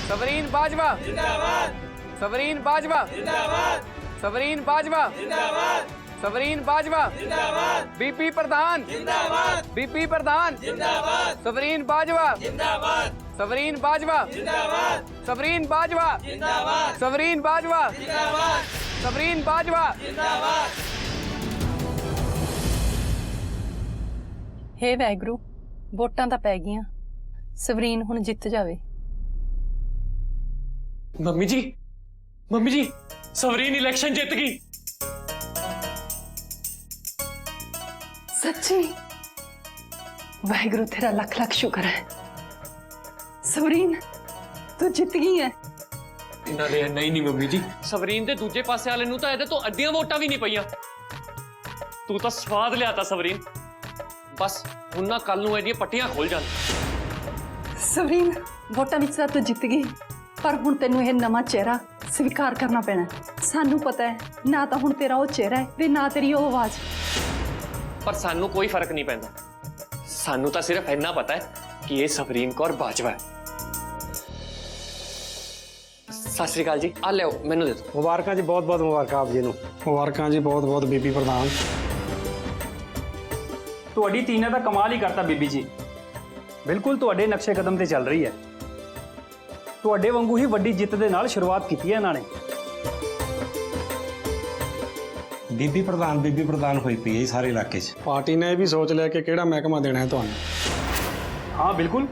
सबरीन बाजवा जिंदाबाद, सबरीन बाजवा जिंदाबाद, सबरीन बाजवा जिंदाबाद, सबरीन बाजवा जिंदाबाद, बीपी प्रधान जिंदाबाद, बीपी प्रधान जिंदाबाद, सबरीन बाजवा जिंदाबाद, सबरीन बाजवा जिंदाबाद, सबरीन बाजवा जिंदाबाद, सबरीन बाजवा जिंदाबाद, सबरीन बाजवा जिंदाबाद। हे वाहिगुरू वोटां तां पै गईयां सवरीन हुण जित जावे। मम्मी जी सवरीन इलेक्शन जीत गई। सच्ची वाहिगुरू तेरा लख लख शुक्र है। सवरीन तू जित गई है। नहीं मम्मी जी, सवरीन दे दूजे पासे वाले नूं तां इहदे तो अद्धियां वोटां भी नहीं पईयां। तू तां स्वाद लियाता सवरीन। बस हुण ना कल नूं इहदियां पट्टियां खुल जाण। सवरीन वोटां विच तां तू जित गई पर हुण तैनूं यह नवां चेहरा स्वीकार करना पैना। सानू पता है ना तां हुण तेरा वो चेहरा है ते ना तेरी वो आवाज। पर सानू कोई फर्क नहीं पैंदा। सानू तां सिर्फ इन्ना पता है कि ये सवरीन कौर बाजवा है। सत श्री अकाल जी, आ लियो मैनू दे दो। मुबारकां जी, बहुत बहुत मुबारकां आप जी नूं। मुबारकां जी बहुत बहुत बीबी प्रधान। ਤੁਹਾਡੀ ਧੀ ਨੇ ਤਾਂ ਕਮਾਲ ਹੀ ਕਰਤਾ ਬੀਬੀ ਜੀ। ਬਿਲਕੁਲ ਤੁਹਾਡੇ ਨਕਸ਼ੇ ਕਦਮ ਤੇ ਚੱਲ ਰਹੀ ਹੈ। ਤੁਹਾਡੇ ਵਾਂਗੂ ਹੀ ਵੱਡੀ ਜਿੱਤ ਦੇ ਨਾਲ ਸ਼ੁਰੂਆਤ ਕੀਤੀ ਹੈ ਇਹਨਾਂ ਨੇ। ਬੀਬੀ ਪ੍ਰਧਾਨ ਹੋਈ ਪਈ ਹੈ ਸਾਰੇ ਇਲਾਕੇ 'ਚ। ਪਾਰਟੀ ਨੇ ਇਹ ਵੀ ਸੋਚ ਲਿਆ ਕਿ ਕਿਹੜਾ ਮਹਿਕਮਾ ਦੇਣਾ ਹੈ ਤੁਹਾਨੂੰ। ਹਾਂ ਬਿਲਕੁਲ,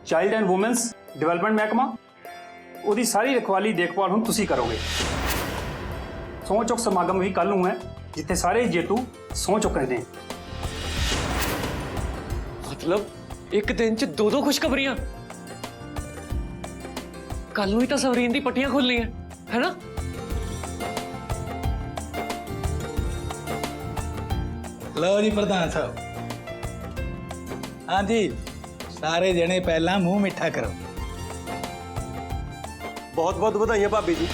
ਚਾਈਲਡ ਐਂਡ ਵੂਮਨਸ ਡਿਵੈਲਪਮੈਂਟ ਮਹਿਕਮਾ ਉਹਦੀ ਸਾਰੀ ਰਖਵਾਲੀ ਦੇਖਭਾਲ ਹੁਣ ਤੁਸੀਂ ਕਰੋਗੇ। ਸਹੁੰ ਚੁੱਕ ਸਮਾਗਮ ਵੀ ਕੱਲ ਨੂੰ ਹੈ ਜਿੱਥੇ ਸਾਰੇ ਜੇਤੂ ਸਹੁੰ ਚੁੱਕਣੇ ਨੇ। मतलब एक दिन च दो खुशखबरियां। कल नूं ही तां सवरीन दी पट्टियां खुलनी है ना? लो जी प्रधान साहब। हाँ जी, सारे जने पहला मुंह मिठा करो। बहुत बहुत बधाइयां भाभी जी।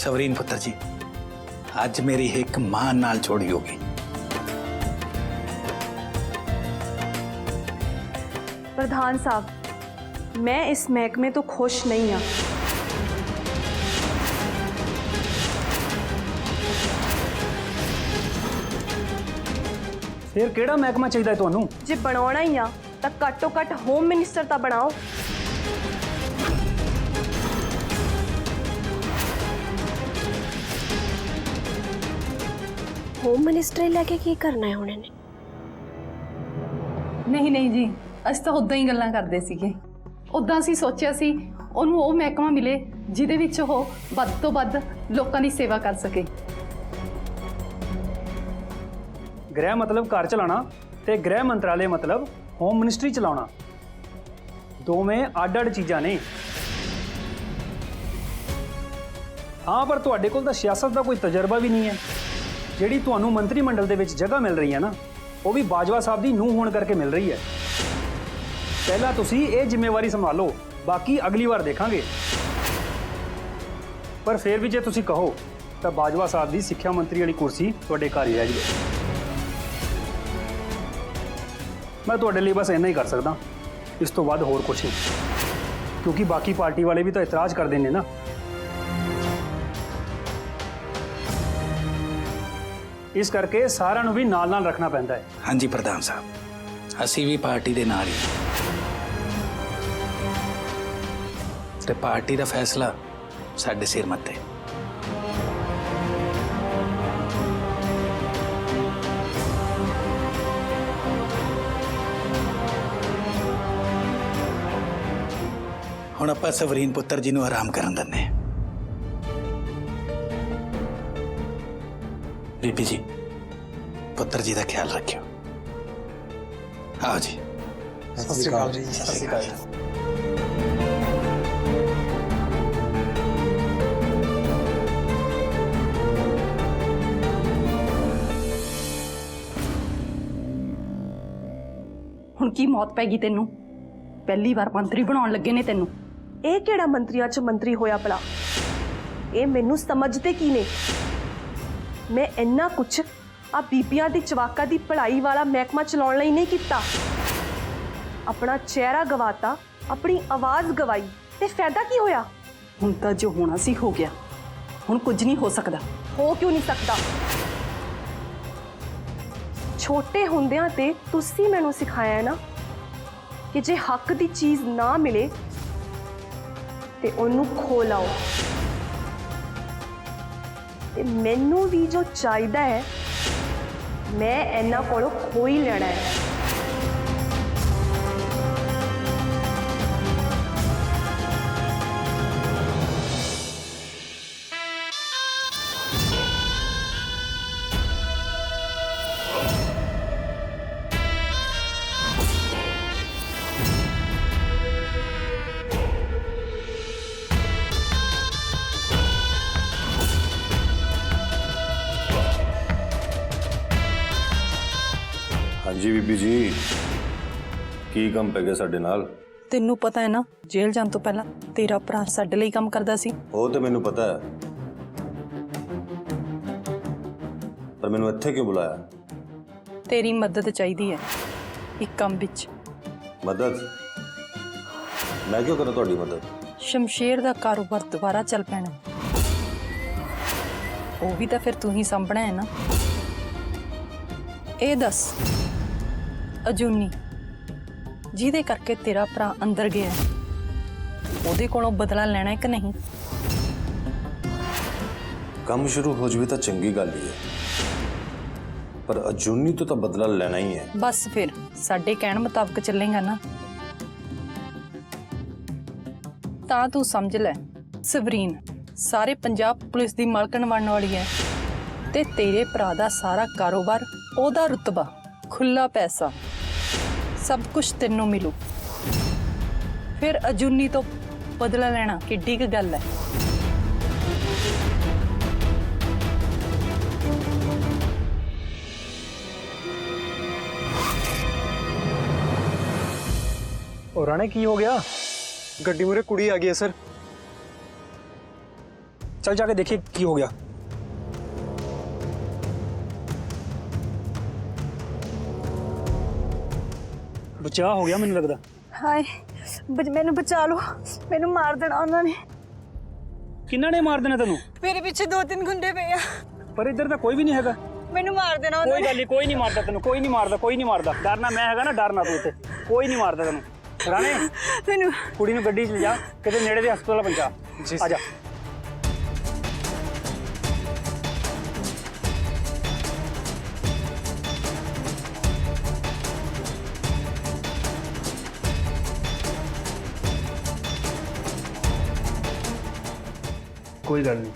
सवरीन पुत्र जी, आज मेरी हिक मां नाल छोड़ी होगी। प्रधान साहब, मैं इस महकमे तो खुश नहीं हाँ। ਫਿਰ ਕਿਹੜਾ ਮਹਿਕਮਾ ਚਾਹੀਦਾ ਤੁਹਾਨੂੰ? जे बनाना ही आ तो घट्टो घट होम मिनिस्टर तो बनाओ। होम मिनिस्टर लैके की करना है उन्होंने? नहीं नहीं जी, ਅਸੀਂ ਤਾਂ ਉਦਾਂ ਹੀ ਗੱਲਾਂ ਕਰਦੇ ਸੀਗੇ। ਉਦਾਂ ਅਸੀਂ ਸੋਚਿਆ ਸੀ ਉਹਨੂੰ ਉਹ ਮਹਿਕਮਾ ਮਿਲੇ ਜਿਹਦੇ ਵਿੱਚ ਉਹ ਵੱਧ ਤੋਂ ਵੱਧ ਲੋਕਾਂ ਦੀ ਸੇਵਾ ਕਰ ਸਕੇ। ਗ੍ਰਹਿ ਮਤਲਬ ਘਰ ਚਲਾਉਣਾ ਤੇ ਗ੍ਰਹਿ ਮੰਤਰਾਲੇ ਮਤਲਬ ਹੋਮ ਮਿਨਿਸਟਰੀ ਚਲਾਉਣਾ। ਦੋਵੇਂ ਅੱਡ-ਅੱਡ ਚੀਜ਼ਾਂ ਨੇ। ਹਾਂ ਪਰ ਤੁਹਾਡੇ ਕੋਲ ਤਾਂ ਸਿਆਸਤ ਦਾ ਕੋਈ ਤਜਰਬਾ ਵੀ ਨਹੀਂ ਹੈ। ਜਿਹੜੀ ਤੁਹਾਨੂੰ ਮੰਤਰੀ ਮੰਡਲ ਦੇ ਵਿੱਚ ਜਗ੍ਹਾ ਮਿਲ ਰਹੀ ਹੈ ਨਾ, ਉਹ ਵੀ ਬਾਜਵਾ ਸਾਹਿਬ ਦੀ ਨੂੰਹ ਹੋਣ ਕਰਕੇ ਮਿਲ ਰਹੀ ਹੈ। ਪਹਿਲਾਂ ਤੁਸੀਂ ਇਹ ਜ਼ਿੰਮੇਵਾਰੀ ਸੰਭਾਲੋ, ਬਾਕੀ ਅਗਲੀ ਵਾਰ ਦੇਖਾਂਗੇ। ਪਰ ਫਿਰ ਵੀ ਜੇ ਤੁਸੀਂ ਕਹੋ ਤਾਂ ਬਾਜਵਾ ਸਾਹਿਬ ਦੀ ਸਿੱਖਿਆ ਮੰਤਰੀ ਵਾਲੀ ਕੁਰਸੀ ਤੁਹਾਡੇ ਘਰ ਹੀ ਰਹਿ ਜਾਵੇ। ਮੈਂ ਤੁਹਾਡੇ ਲਈ ਬਸ ਇੰਨਾ ਹੀ ਕਰ ਸਕਦਾ, ਇਸ ਤੋਂ ਵੱਧ ਹੋਰ ਕੁਛ ਨਹੀਂ। ਕਿਉਂਕਿ ਬਾਕੀ ਪਾਰਟੀ ਵਾਲੇ ਵੀ ਤਾਂ ਇਤਰਾਜ਼ ਕਰਦੇ ਨੇ ਨਾ। ਇਸ ਕਰਕੇ ਸਾਰਿਆਂ ਨੂੰ ਵੀ ਨਾਲ ਰੱਖਣਾ ਪੈਂਦਾ ਹੈ। हाँ जी प्रधान साहब, असी भी पार्टी दे नाल ही ते पार्टी दा फैसला साडे सिर मत्थे। हुण आपां सवरीन पुत्र जी नूं आराम करन दिंदे। बीबी जी, पुत्र जी का ख्याल रखियो। आओ जी। सत श्री अकाल जी। सत श्री अकाल। ਹੁਣ ਕੀ ਮੌਤ ਪੈ ਗਈ ਤੈਨੂੰ? ਪਹਿਲੀ ਵਾਰ ਮੰਤਰੀ ਬਣਾਉਣ ਲੱਗੇ ਨੇ ਤੈਨੂੰ। ਇਹ ਕਿਹੜਾ ਮੰਤਰੀਆਂ 'ਚ ਮੰਤਰੀ ਹੋਇਆ ਭਲਾ? ਇਹ ਮੈਨੂੰ ਸਮਝਦੇ ਕੀ ਨੇ? ਮੈਂ ਇੰਨਾ ਕੁਛ ਆ ਬੀਬੀਆਂ ਦੀ ਚਵਾਕਾਂ ਦੀ ਪੜ੍ਹਾਈ ਵਾਲਾ ਮਹਿਕਮਾ ਚਲਾਉਣ ਲਈ ਨਹੀਂ ਕੀਤਾ। ਆਪਣਾ ਚਿਹਰਾ ਗਵਾਤਾ, ਆਪਣੀ ਆਵਾਜ਼ ਗਵਾਈ, ਤੇ ਫਾਇਦਾ ਕੀ ਹੋਇਆ? ਹੁਣ ਤਾਂ ਜੋ ਹੋਣਾ ਸੀ ਹੋ ਗਿਆ, ਹੁਣ ਕੁਝ ਨਹੀਂ ਹੋ ਸਕਦਾ। ਹੋ ਕਿਉਂ ਨਹੀਂ ਸਕਦਾ? ਛੋਟੇ ਹੁੰਦਿਆਂ ਤੇ ਤੁਸੀਂ ਮੈਨੂੰ ਸਿਖਾਇਆ ਹੈ ਨਾ ਕਿ ਜੇ ਹੱਕ ਦੀ ਚੀਜ਼ ਨਾ ਮਿਲੇ ਤੇ ਉਹਨੂੰ ਖੋ ਲਾਓ। ਤੇ ਮੈਨੂੰ ਵੀ ਜੋ ਚਾਹੀਦਾ ਹੈ ਮੈਂ ਇਹਨਾਂ ਕੋਲੋਂ ਖੋ ਹੀ ਲੈਣਾ ਹੈ। ਹਾਂਜੀ ਬੀਬੀ ਜੀ, ਕੀ ਕੰਮ ਪੈ ਗਿਆ ਸਾਡੇ ਨਾਲ? ਤੈਨੂੰ ਪਤਾ ਹੈ ਨਾ, ਜੇਲ੍ਹ ਜਾਣ ਤੋਂ ਪਹਿਲਾਂ ਤੇਰਾ ਭਰਾ ਸਾਡੇ ਲਈ ਕੰਮ ਕਰਦਾ ਸੀ। ਉਹ ਤੇ ਮੈਨੂੰ ਪਤਾ ਹੈ, ਪਰ ਮੈਨੂੰ ਇੱਥੇ ਕਿਉਂ ਬੁਲਾਇਆ? ਤੇਰੀ ਮਦਦ ਚਾਹੀਦੀ ਹੈ ਇੱਕ ਕੰਮ ਵਿੱਚ। ਮਦਦ? ਮੈਂ ਕਿਉਂ ਕਰਾਂ ਤੁਹਾਡੀ ਮਦਦ? ਸ਼ਮਸ਼ੇਰ ਦਾ ਕਾਰੋਬਾਰ ਦੁਬਾਰਾ ਚੱਲ ਪੈਣਾ, ਉਹ ਵੀ ਤਾਂ ਫਿਰ ਤੂੰ ਹੀ ਸਾਂਭਣਾ ਹੈ ਨਾ। ਇਹ ਦੱਸ, ਅਜੂਨੀ ਜਿਹਦੇ ਕਰਕੇ ਤੇਰਾ ਭਰਾ ਅੰਦਰ ਗਿਆ, ਉਹਦੇ ਕੋਲੋਂ ਬਦਲਾ ਲੈਣਾ ਹੈ ਕਿ ਨਹੀਂ? ਕੰਮ ਸ਼ੁਰੂ ਹੋ ਜਾਵੇ ਤਾਂ ਚੰਗੀ ਗੱਲ ਹੀ ਹੈ, ਪਰ ਅਜੂਨੀ ਤੋਂ ਤਾਂ ਬਦਲਾ ਲੈਣਾ ਹੀ ਹੈ। ਬਸ ਫਿਰ ਸਾਡੇ ਕਹਿਣ ਮੁਤਾਬਕ ਚੱਲੇਗਾ ਨਾ, ਤਾਂ ਤੂੰ ਸਮਝ ਲੈ, ਸਵਰੀਨ ਸਾਰੇ ਪੰਜਾਬ ਪੁਲਿਸ ਦੀ ਮਾਲਕਣ ਬਣਨ ਵਾਲੀ ਹੈ ਤੇ ਤੇਰੇ ਭਰਾ ਦਾ ਸਾਰਾ ਕਾਰੋਬਾਰ, ਉਹਦਾ ਰੁਤਬਾ, ਖੁੱਲਾ ਪੈਸਾ, ਸਭ ਕੁਝ ਤੈਨੂੰ ਮਿਲੂ। ਫਿਰ ਅਜੂਨੀ ਤੋਂ ਬਦਲਾ ਲੈਣਾ ਕਿੱਡੀ ਕੁ ਗੱਲ ਹੈ? ਉਹ ਰਾਣੇ ਕੀ ਹੋ ਗਿਆ? ਗੱਡੀ ਮੂਹਰੇ ਕੁੜੀ ਆ ਗਈ ਹੈ ਸਰ। चल जाके देखिए की हो गया। बचा हो गया मैंने लगता। हाय मैनू बचा लो, मैनू मार देना उन्होंने। किन्ना ने मार देना तेनू? मेरे पीछे 2-3 गुंडे पे आ। पर इधर तो कोई भी नहीं हैगा। मैनू मार देना कोई गल नहीं, कोई नहीं मारदा तेनू, कोई नहीं मारदा, कोई नहीं मारदा। डरना मैं हैगा ना, डरना तू इत्थे, कोई नहीं मारदा तेनू। राणे मैनू कुड़ी नू गड्डी च ले जा, किते नेड़े दे हस्पताल पहुंचा। आ जा। कोई गल नहीं।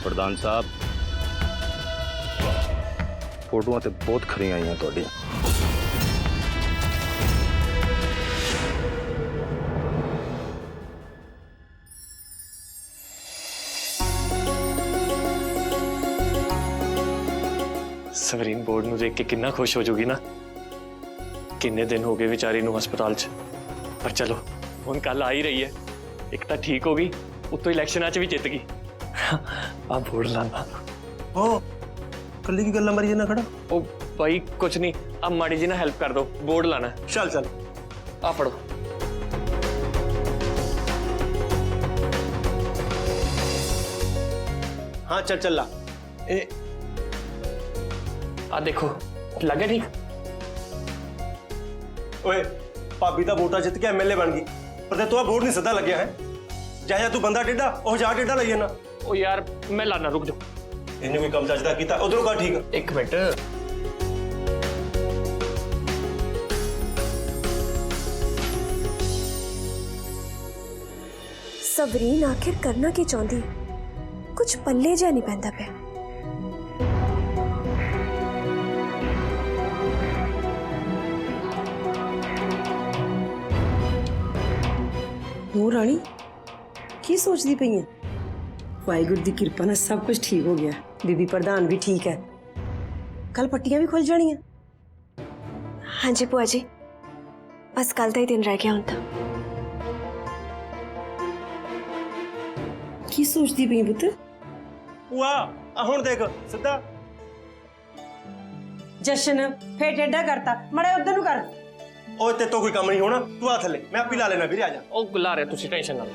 प्रधान साहब, फोटोआं ते बहुत खरियां आईयां तुहाडियां। सवरीन बोर्ड नूं देख के कितना खुश हो जाऊगी ना। किन्ने दिन हो गए बेचारी नूं हस्पताल च, पर चलो हुण कल आ ही रही है। एक तो ठीक हो गई, उत्तों इलैक्शन च भी जित गई। आ बोर्ड लाना। ओ कल्ली की गल्ला मारी जाना खड़ा। ओ भाई कुछ नहीं, अब माड़ी जी ना हेल्प कर दो, बोर्ड लाना है। चल चल आ पढ़ो। हाँ चल चल ला। ए आ देखो लगे ठीक। ओए भाभी दा वोटा जित के एमएलए बन गई, पर तू वोट नहीं सीधा लग्या है। जा तू बंदा टेढ़ा, ओ जा टेढ़ा लई जाना। ओ यार मैं लाना, रुक जाओ। इन्हें कोई काम चजदा कीता, उधरों का ठीक है। एक मिनट। सवरीन आखिर करना की चाहती, कुछ पल्ले जा नहीं पैंदा पे। राणी की सोचती पई है? वाहिगुरू की कृपा नाल सब कुछ ठीक हो गया। बीबी प्रधान भी ठीक है, कल पट्टियां भी खुल जानियां। हाँ जी भूआ जी, बस कल का ही दिन रह गया हुण तां। की सोचती पई पुत्त? ਭੂਆ ਆ ਹੁਣ ਦੇਖ ਸਿੱਧਾ। जशन फिर टेढ़ा करता, मड़े उधर नु कर। ਓਏ ਤੇ ਤੋਂ ਕੋਈ ਕੰਮ ਨਹੀਂ ਹੋਣਾ, ਤੂੰ ਆ ਥੱਲੇ, ਮੈਂ ਆਪੇ ਲਾ ਲੈਣਾ ਵੀਰੇ, ਆ ਜਾ। ਉਹ ਗੁਲਾ ਰਿਹਾ, ਤੁਸੀਂ ਟੈਨਸ਼ਨ ਨਾ ਲਓ।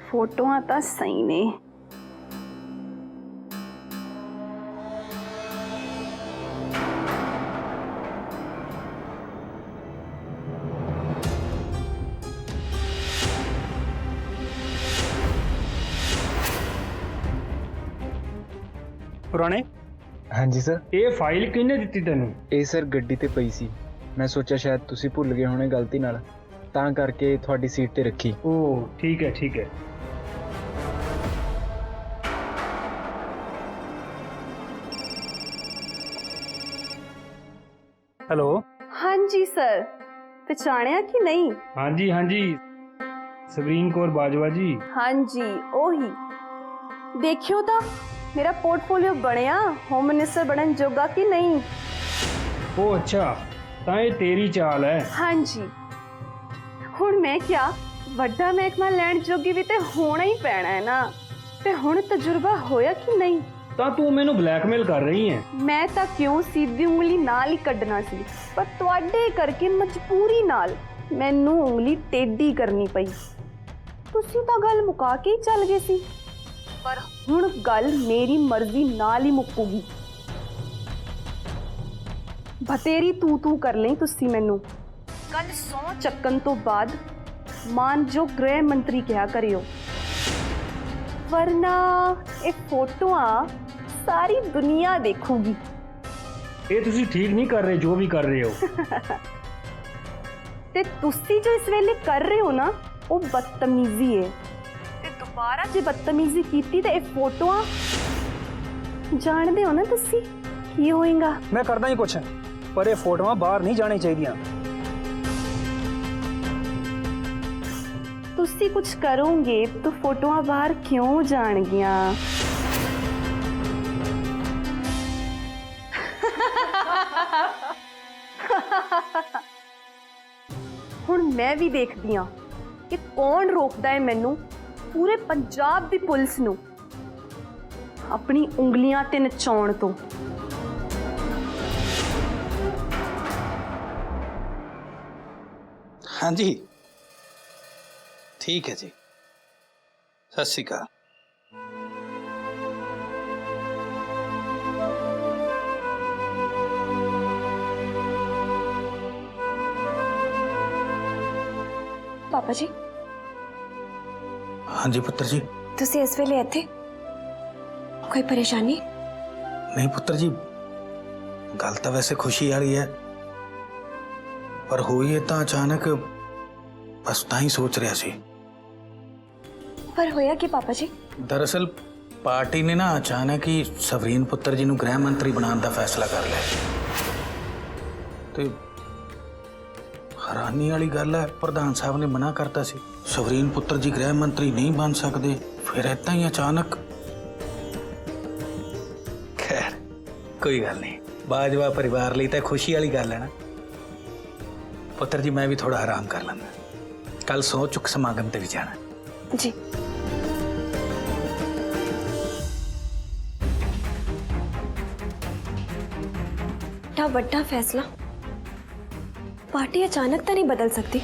ਫੋਟੋਆਂ ਤਾਂ ਸਹੀ ਨੇ। ਪੁਰਾਣੇ ਹਾਂਜੀ ਸਰ। ਇਹ ਫਾਈਲ ਕਿਹਨੇ ਦਿੱਤੀ ਤੈਨੂੰ? ਇਹ ਸਰ ਗੱਡੀ ਤੇ ਪਈ ਸੀ, ਮੈਂ ਸੋਚਿਆ ਸ਼ਾਇਦ ਤੁਸੀਂ ਭੁੱਲ ਗਏ ਹੋਣੇ ਗਲਤੀ ਨਾਲ, ਤਾਂ ਕਰਕੇ ਤੁਹਾਡੀ ਸੀਟ ਤੇ ਰੱਖੀ। ਓਹ ਠੀਕ ਹੈ ਠੀਕ ਹੈ। हेलो। हाँ जी सर, पहचानिया कि नहीं? हाँ जी सबरीन कौर बाजवा जी। हाँ जी ओही। देखियो तो मेरा पोर्टफोलियो बनया होम मिनिस्टर बनन जोगा कि नहीं? ओ अच्छा, तां ये तेरी चाल है। हाँ जी, हुण मैं क्या वड्डा महकमा लैण जोगी भी ते होना ही पैना है ना। ते हुण तजुर्बा होया कि नहीं? ਤਾਂ ਤੂੰ ਮੈਨੂੰ ਬਲੈਕਮੇਲ ਕਰ ਰਹੀ ਹੈ। ਮੈਂ ਤਾਂ ਕਿਉਂ ਸਿੱਧੀ ਉਂਗਲੀ ਨਾਲ ਹੀ ਕੱਢਣਾ ਸੀ, ਪਰ ਤੁਹਾਡੇ ਕਰਕੇ ਮਜਬੂਰੀ ਨਾਲ ਮੈਨੂੰ ਉਂਗਲੀ ਟੇਢੀ ਕਰਨੀ ਪਈ। ਤੁਸੀਂ ਤਾਂ ਗੱਲ ਮੁਕਾ ਕੇ ਹੀ ਚੱਲ ਗਏ ਸੀ, ਪਰ ਹੁਣ ਗੱਲ ਮੇਰੀ ਮਰਜ਼ੀ ਨਾਲ ਹੀ ਮੁੱਕੂਗੀ। ਬਤੇਰੀ ਤੂੰ ਕਰ ਲਈ ਤੁਸੀਂ ਮੈਨੂੰ। ਕੱਲ ਸੌਂ ਚੱਕਣ ਤੋਂ ਬਾਅਦ ਮਾਨਯੋਗ ਗ੍ਰਹਿ ਮੰਤਰੀ ਕਿਹਾ ਕਰਿਓ, ਵਰਨਾ ਇਹ ਫੋਟੋਆਂ सारी दुनिया देखूगी। ये तुसी ठीक नहीं कर रहे जो भी कर रहे हो। ते तुसी जो इस वेले कर रहे हो ना, वो बदतमीजी है। ते दोबारा जे बदतमीजी कीती ते ये फोटोआं जानदे हो ना तुसी की होएगा। मैं करदा ही कुछ, पर ये फोटोआं बाहर नहीं जानी चाहिए। तुसी कुछ करोगे तो फोटोआं बाहर क्यों जाणगियां? ਹੁਣ ਮੈਂ ਵੀ ਦੇਖਦੀ ਹਾਂ ਕਿ ਕੌਣ ਰੋਕਦਾ ਹੈ ਮੈਨੂੰ, ਪੂਰੇ ਪੰਜਾਬ ਦੀ ਪੁਲਿਸ ਨੂੰ, ਆਪਣੀ ਉਂਗਲੀਆਂ ਤੇ ਨਚਾਉਣ ਤੋਂ। हाँ जी ठीक है जी, सत श्री अकाल। पापा जी। हाँ जी पुत्र जी। तुसी इस वेले इत्थे? कोई परेशानी? नहीं पुत्र जी, गल तो वैसे खुशी वाली है, पर हुई है तो अचानक, बस तां ही सोच रहा सी। पर होया कि पापा जी? दरअसल पार्टी ने ना अचानक ही सवरीन पुत्र जी नूं गृह मंत्री बनाने का फैसला कर लिया। तो हैरानी वाली गल है, प्रधान साहब ने मना करता सी, सवरीन पुत्र जी गृह मंत्री नहीं बन सकते, फिर इतना ही अचानक। खैर कोई गल नहीं, बाजवा परिवार लिए तो खुशी वाली गल है ना। पुत्र जी मैं भी थोड़ा आराम कर लेना, कल सौ चुक समागम ते भी जाना जी। इतना बड़ा फैसला पार्टी अचानक तो नहीं बदल सकती।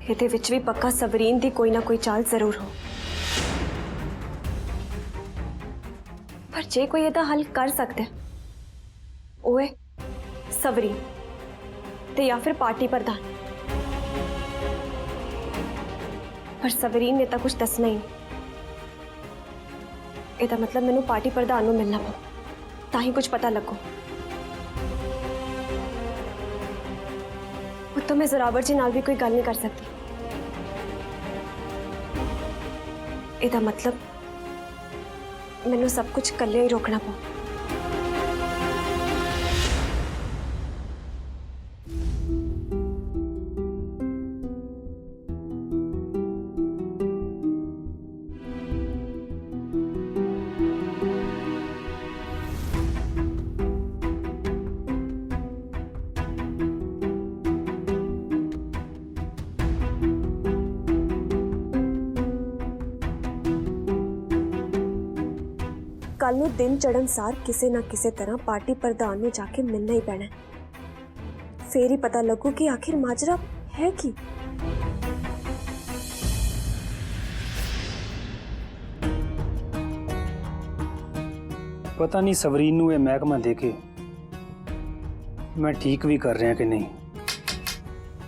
ਇਹਦੇ ਵਿੱਚ भी पक्का सवरीन की कोई ना कोई चाल जरूर हो। पर जे कोई ਇਹਦਾ हल कर सकता है, वो है सवरीन ते या फिर पार्टी प्रधान। पर सवरीन ने तो कुछ दसना ही नहीं। ਇਹਦਾ मतलब मैनू पार्टी प्रधान ਨੂੰ मिलना पो, ताही कुछ पता लगो। तो मैं जोरावर जी नाल भी कोई गल नहीं कर सकती। ਇਹਦਾ मतलब मैनू सब कुछ कल्ले ही रोकना पो। ਕੱਲ ਨੂੰ ਦਿਨ ਚੜ੍ਹਨ ਸਾਰ ਕਿਸੇ ਨਾ ਕਿਸੇ ਤਰ੍ਹਾਂ ਪਾਰਟੀ ਪ੍ਰਧਾਨ ਨੂੰ ਜਾ ਕੇ ਮਿਲਣਾ ਹੀ ਪੈਣਾ ਹੈ। ਫੇਰ ਹੀ ਪਤਾ ਲੱਗੂ ਕਿ ਆਖਿਰ ਮਾਜਰਾ ਹੈ ਕੀ। ਪਤਾ ਨਹੀਂ ਸਵਰੀਨ ਨੂੰ ਇਹ ਮਹਿਕਮਾ ਦੇ ਕੇ ਮੈਂ ਠੀਕ ਵੀ ਕਰ ਰਿਹਾ ਕਿ ਨਹੀਂ।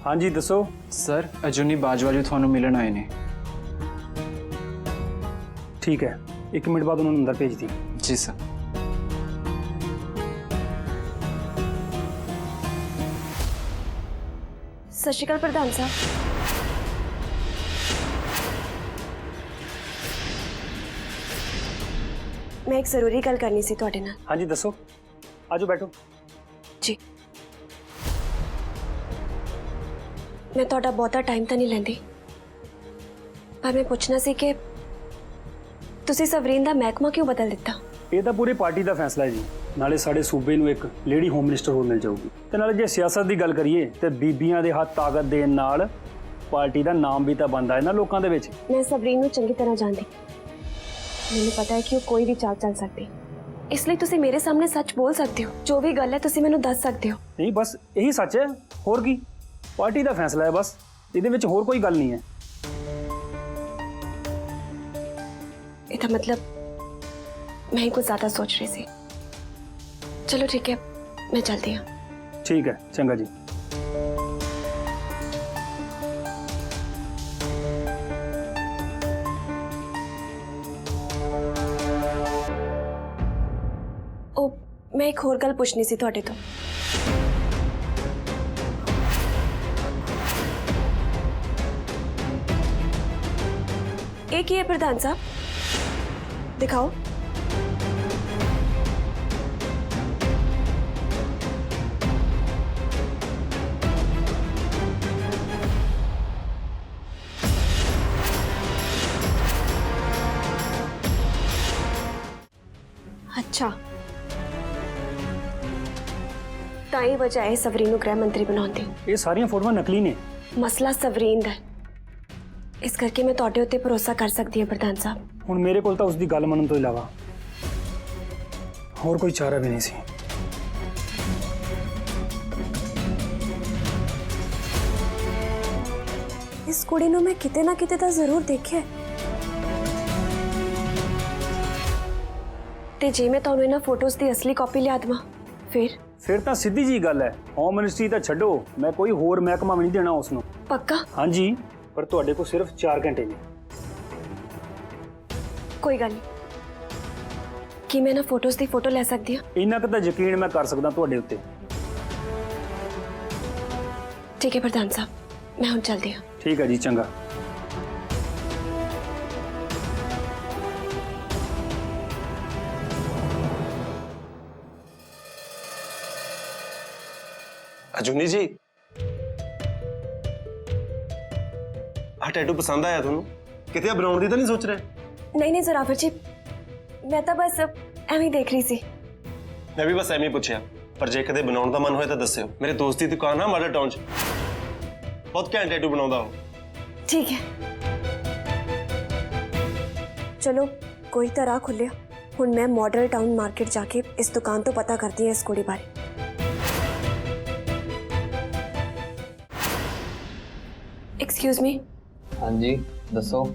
ਹਾਂਜੀ ਦੱਸੋ। ਸਰ ਅਜੂਨੀ ਬਾਜਵਾ ਜੀ ਤੁਹਾਨੂੰ ਮਿਲਣ ਆਏ ਨੇ। ਠੀਕ ਹੈ, 1 ਮਿੰਟ ਬਾਅਦ ਉਹਨਾਂ ਨੂੰ ਅੰਦਰ ਭੇਜ ਦੀ। ਜੀ ਸਰ। ਸਤਿ ਸ਼੍ਰੀ ਅਕਾਲ ਪ੍ਰਧਾਨ ਸਾਹਿਬ। ਮੈਂ ਇੱਕ ਜ਼ਰੂਰੀ ਗੱਲ ਕਰਨੀ ਸੀ ਤੁਹਾਡੇ ਨਾਲ। ਹਾਂਜੀ ਦੱਸੋ, ਆਜੋ ਬੈਠੋ। ਜੀ ਮੈਂ ਤੁਹਾਡਾ ਬਹੁਤਾ ਟਾਈਮ ਤਾਂ ਨਹੀਂ ਲੈਂਦੀ, ਪਰ ਮੈਂ ਪੁੱਛਣਾ ਸੀ ਕਿ ਤੁਸੀਂ ਸਵਰੀਨ ਦਾ ਮਹਿਕਮਾ ਕਿਉਂ ਬਦਲ ਦਿੱਤਾ? ਇਹ ਤਾਂ ਪੂਰੀ ਪਾਰਟੀ ਦਾ ਫੈਸਲਾ ਹੈ ਜੀ। ਨਾਲੇ ਸਾਡੇ ਸੂਬੇ ਨੂੰ ਇੱਕ ਲੇਡੀ ਹੋਮ ਮਿਨਿਸਟਰ ਹੋਰ ਮਿਲ ਜਾਊਗੀ, ਤੇ ਨਾਲੇ ਜੇ ਸਿਆਸਤ ਦੀ ਗੱਲ ਕਰੀਏ ਤੇ ਬੀਬੀਆਂ ਦੇ ਹੱਥ ਤਾਕਤ ਦੇਣ ਨਾਲ ਪਾਰਟੀ ਦਾ ਨਾਮ ਵੀ ਤਾਂ ਬਣਦਾ ਹੈ ਨਾ ਲੋਕਾਂ ਦੇ ਵਿੱਚ। ਮੈਂ ਸਵਰੀਨ ਨੂੰ ਚੰਗੀ ਤਰ੍ਹਾਂ ਜਾਣਦੀ, ਮੈਨੂੰ ਪਤਾ ਹੈ ਕਿ ਉਹ ਕੋਈ ਵੀ ਚਾਲ ਚੱਲ ਸਕਦੀ, ਇਸ ਲਈ ਤੁਸੀਂ ਮੇਰੇ ਸਾਹਮਣੇ ਸੱਚ ਬੋਲ ਸਕਦੇ ਹੋ। ਜੋ ਵੀ ਗੱਲ ਹੈ ਤੁਸੀਂ ਮੈਨੂੰ ਦੱਸ ਸਕਦੇ ਹੋ। ਨਹੀਂ ਬਸ ਇਹੀ ਸੱਚ ਹੈ, ਹੋਰ ਕੀ। ਪਾਰਟੀ ਦਾ ਫੈਸਲਾ ਹੈ ਬਸ, ਇਹਦੇ ਵਿੱਚ ਹੋਰ ਕੋਈ ਗੱਲ ਨਹੀਂ ਹੈ। ਇਹਦਾ मतलब मैं ही कुछ ज्यादा सोच रही थी। चलो ठीक है, मैं चलती हूँ। ठीक है, चंगा जी। ओ, मैं एक होर गल पुछनी सी तुहाडे तो। एक ही है प्रधान साहब, दिखाओ। अच्छा, ताई वजह है सवरीन नूं गृह मंत्री बनाउण दी। ये सारियां फोटोआं नकली ने। मसला सवरीन दा है, इस करके मैं तुहाडे उत्ते भरोसा कर सकती हूं प्रधान साहब। ਹੁਣ ਮੇਰੇ ਕੋਲ ਤਾਂ ਉਸ ਦੀ ਗੱਲ ਮੰਨਣ ਤੋਂ ਇਲਾਵਾ ਹੋਰ ਕੋਈ ਚਾਰਾ ਵੀ ਨਹੀਂ ਸੀ। इस कुड़ी नूं मैं किते ना किते तां जरूर देखिया ते जे मैं तुहानूं इन्हां फोटोज़ दी असली कॉपी लिया देवां फिर ਤਾਂ ਸਿੱਧੀ ਜੀ ਗੱਲ ਹੈ, ਹੋਮ ਮਿਨਿਸਟਰੀ ਤਾਂ ਛੱਡੋ, ਮੈਂ ਕੋਈ ਹੋਰ ਮਹਿਕਮਾ ਵੀ ਨਹੀਂ ਦੇਣਾ ਉਸ ਨੂੰ। पक्का? ਹਾਂਜੀ, ਪਰ ਤੁਹਾਡੇ ਕੋਲ ਸਿਰਫ 4 ਘੰਟੇ ਨੇ। कोई गल नहीं कि मैं ना फोटोज़ दी फोटो ले सकती हूं? ਇੰਨਾ ਕੁ ਤਾਂ ਯਕੀਨ ਮੈਂ ਕਰ ਸਕਦਾ ਤੁਹਾਡੇ ਉੱਤੇ। ठीक है प्रधान साहब, मैं हुण चलदी हूं। ठीक है जी, चंगा। अजूनी जी, आ टैटू पसंद आया ਤੁਹਾਨੂੰ? ਕਿਤੇ ਬਣਾਉਣ ਦੀ ਤਾਂ ਨਹੀਂ ਸੋਚ ਰਹੇ? नहीं नहीं जोरावर जी, मैं तो बस एवं ही देख रही सी। मैं भी बस एवं ही पूछा, पर जे कदे बनाउण ਦਾ ਮਨ ਹੋਏ ਤਾਂ ਦੱਸਿਓ। ਮੇਰੇ ਦੋਸਤ ਦੀ ਦੁਕਾਨ ਆ ਮਾਡਲ ਟਾਊਨ 'ਚ, बहुत घैंट टैटू बनाਉਂਦਾ ਉਹ। ठीक है, चलो कोई तो राह खुलिया। हुण मैं मॉडल टाउन मार्केट जाके इस दुकान तो पता करती है इस कुड़ी बारे। Excuse me. हाँ जी दसो।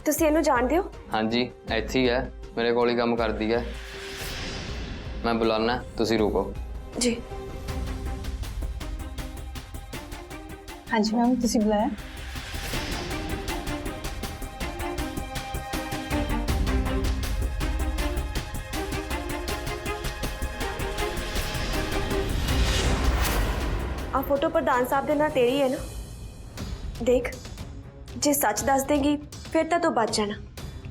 तुसी इहनूं जाणदे हो? हाँ जी, ਇੱਥੇ ही है, मेरे कोल ही काम करदी है। मैं बुलाना, तुसी रुको। जी। हाँ जी मैम, तुसी बुलाया? आ फोटो प्रधान साहब दे नाल तेरी है ना? देख, जे सच दस देगी फिर तो तू बच जाना,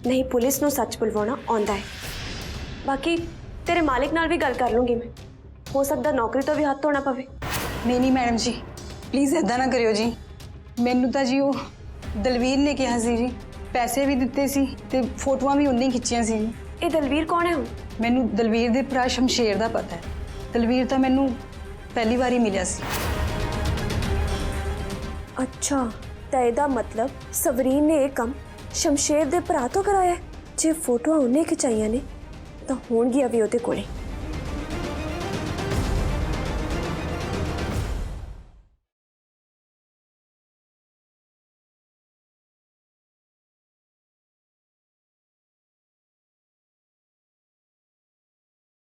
नहीं पुलिस नूं सच बुलवाना आउंदा है। बाकी तेरे मालिक नाल भी गल कर लूंगी मैं, हो सकदा नौकरी तो भी हाथ धोना पवे। नहीं नहीं मैडम जी, प्लीज़ इदा ना करियो जी। मैनू तो जी वो दलवीर ने कहा सी जी, पैसे भी दिते सी ते फोटोआं भी उन्हें खिच्चियां सी। ये दलवीर कौन है हुण? मैनू दलवीर दे भरा शमशेर दा पता है। दलवीर तो मैनू पहली बार ही मिलिया सी। अच्छा, तो इहदा मतलब सवरीन ने यह काम शमशेर दे भरा तो कराया है? ਜੇ ਫੋਟੋਆਂ ਉਹਨੇ ਖਿਚਾਈਆਂ ਨੇ ਤਾਂ ਹੋਣਗੀਆਂ ਵੀ ਉਹਦੇ ਕੋਲੇ।